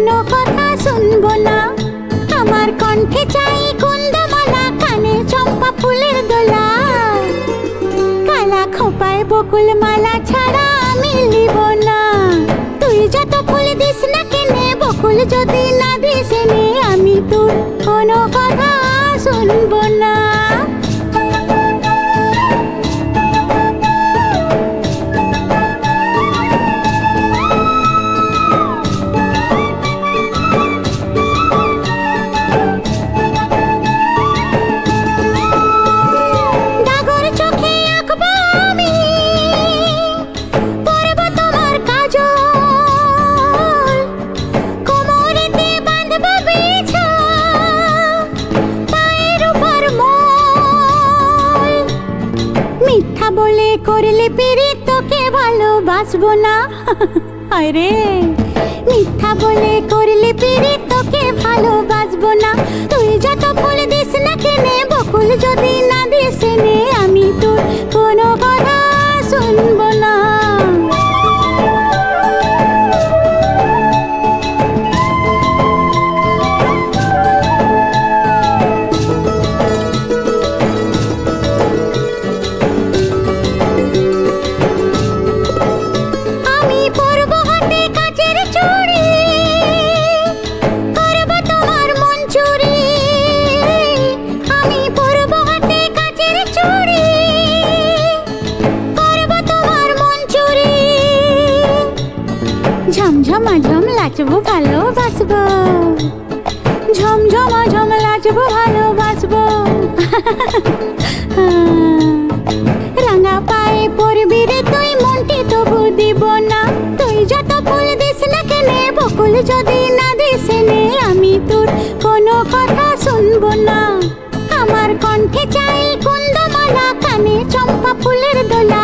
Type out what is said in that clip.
কোনো কথা শুনবো না। আমার কণ্ঠে চাই কুন্দমালা, কানে চম্পা ফুলের দোলা। কালা খোপায় বকুল মালা ছাড়া আমি লিব না। তুই যত ফুল দিস না কেনে, বকুল যদি না দিস এনে, আমি তোর কোনো কথা শুনবো না। বলে করলে পিরি তোকে ভালোবাসবো না। আরে মিথ্যা বলে করলে পিরি তোকে ভালোবাসবো না। তুই যত ফুল দিস না কেনে, বকুল যদি না দিস নে, আমি তোর কোনো কথা শুনবো না। ঝমঝমাঝম লাচবো ভালোবাসবো, ঝমঝমাঝম লাচবো ভালোবাসবো। রাঙা পায়ে পড়বি রে তুই, মনটি তবু দিব না। তুই যত ফুল দিস না কেনে, বকুল যদি না দিস নে, আমি তোর কোনো কথা শুনবো না। আমার কণ্ঠে চাই কুন্দমালা, কানে চম্পা ফুলের দোলা।